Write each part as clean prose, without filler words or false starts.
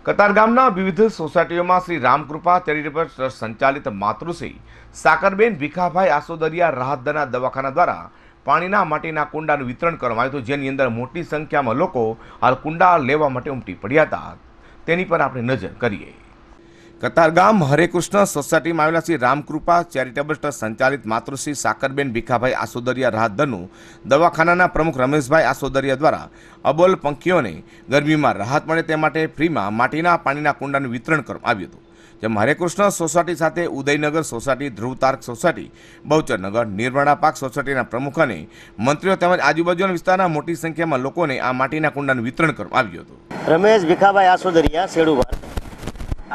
કતારગામના વિવિધ સોસાયટીઓમાં Shri Ramkrupa charitable trust સંચાલિત માતૃશ્રી સાકરબેન ભીખાભાઈ આસોદરિયા રાહતદરના દવાખાના દ્વારા પાણીના માટીના કુંડાનું વિતરણ કરવામાં આવ્યું હતું, જેની અંદર મોટી સંખ્યામાં લોકો હાલ કુંડા લેવા માટે ઉમટી પડ્યા હતા. તેની પર આપણે નજર કરીએ. કતારગામ હરેકૃષ્ણ સોસાયટીમાં આવેલા શ્રી રામકૃપા ચેરિટેબલ ટ્રસ્ટ સંચાલિત માતૃશ્રી સાકરબેન ભીખાભાઈ આસોદરિયા રાહતદરનું દવાખાનાના પ્રમુખ રમેશભાઈ આસોદરિયા દ્વારા અબોલ પંખીઓને ગરમીમાં રાહત મળે તે માટે ફ્રીમાં માટીના પાણીના કુંડાનું વિતરણ કરવામાં આવ્યું હતું. જેમાં હરેકૃષ્ણ સોસાયટી સાથે ઉદયનગર સોસાયટી, ધ્રુવતારક સોસાયટી, બહુચરનગર, નિર્વાણા પાક સોસાયટીના પ્રમુખ અને મંત્રીઓ તેમજ આજુબાજુના વિસ્તારના મોટી સંખ્યામાં લોકોને આ માટીના કુંડાનું વિતરણ કરવામાં આવ્યું હતું. રમેશ ભીખાભાઈ આસોદરિયા, શેડુવાર.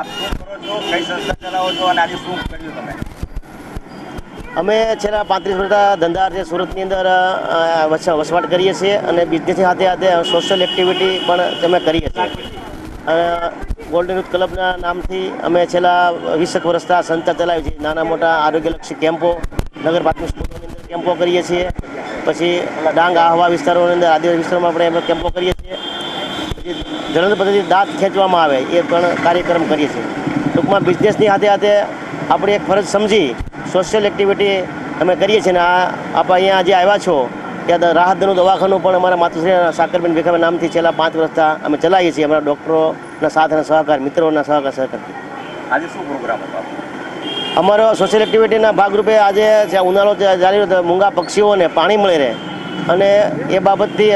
આપ શું કરો છો, કઈ સંસ્થા ચલાવો છો અને આજે શું કર્યું તમે? અમે છેલ્લા 35 વર્ષના ધંધા છે સુરતની અંદર વસવાટ કરીએ છીએ અને બિઝનેસની સાથે સાથે સોશિયલ એક્ટિવિટી પણ અમે કરીએ છીએ. ગોલ્ડન યુથ ક્લબના નામથી અમે છેલ્લા 20 વર્ષના સંસ્થા ચલાવી છે. નાના મોટા આરોગ્યલક્ષી કેમ્પો, નગર પ્રાથમિક સ્કૂલોની અંદર કેમ્પો કરીએ છીએ. પછી ડાંગ આહવા વિસ્તારોની અંદર, આદિવાસી વિસ્તારોમાં પણ અમે કેમ્પો કરીએ છીએ. પછી જળંત પદ્ધતિ દાંત ખેંચવામાં આવે એ પણ કાર્યક્રમ કરીએ છીએ. ટૂંકમાં બિઝનેસની સાથે સાથે આપણી એક ફરજ સમજી સોશિયલ એક્ટિવિટી અમે કરીએ છીએ. અને આપણે અહીંયા જે આવ્યા છો ત્યાં રાહતદરનું દવાખાનું પણ અમારા માતૃશ્રી સાકરબેન ભીખાભાઈ નામથી છેલ્લા 5 વર્ષથી અમે ચલાવીએ છીએ. અમારા ડૉક્ટરોના સાથ અને સહકાર, મિત્રોના સહકારથી. આજે શું પ્રોગ્રામ હતો? અમારો સોશિયલ એક્ટિવિટીના ભાગરૂપે આજે ઉનાળો ચાલી રહ્યો, મૂંગા પક્ષીઓને પાણી મળી રહે અને એ બાબતથી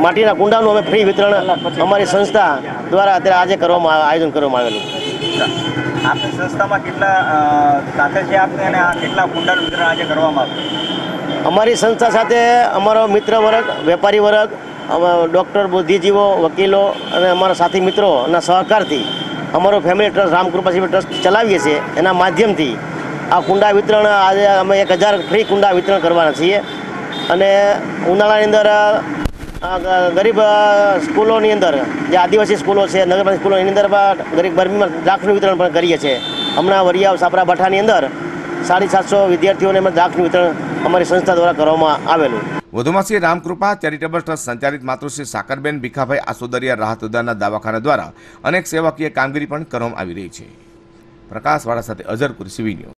માટીના કુંડાનું અમે ફ્રી વિતરણ અમારી સંસ્થા દ્વારા અત્યારે આજે આયોજન કરવામાં આવેલું. આપની સંસ્થામાં કેટલા સાથે છે આપને અને આ કેટલા કુંડાનું વિતરણ આજે કરવામાં આવ્યું? અમારી સંસ્થા સાથે અમારો મિત્ર વર્ગ, વેપારી વર્ગ, ડૉક્ટર, બુદ્ધિજીવો, વકીલો અને અમારા સાથી મિત્રોના સહકારથી અમારો ફેમિલી ટ્રસ્ટ રામકૃપા ટ્રસ્ટ ચલાવીએ છીએ. એના માધ્યમથી આ કુંડા વિતરણ આજે અમે 1000 ફ્રી કુંડા વિતરણ કરવાના છીએ. અને ઉનાળાની અંદર ગરીબ સ્કૂલોની અંદર, જે આદિવાસી સ્કૂલો છે, નગરપાલિકા સ્કૂલો, એની અંદર ગરીબ ગરમીમાં દ્રાક્ષનું વિતરણ પણ કરીએ છીએ. હમણાં વરિયાવ સાપરા ભાઠાની અંદર 750 વિદ્યાર્થીઓને અમે દ્રાક્ષનું વિતરણ અમારી સંસ્થા દ્વારા કરવામાં આવેલું. વધુમાં શ્રી રામકૃપા ચેરિટેબલ ટ્રસ્ટ સંચાલિત માતૃશ્રી સાકરબેન ભીખાભાઈ આસોદરિયા રાહતદરના દવાખાના દ્વારા અનેક સેવાકીય કામગીરી પણ કરવામાં આવી રહી છે. પ્રકાશવાળા સાથે અઝર કુરશી.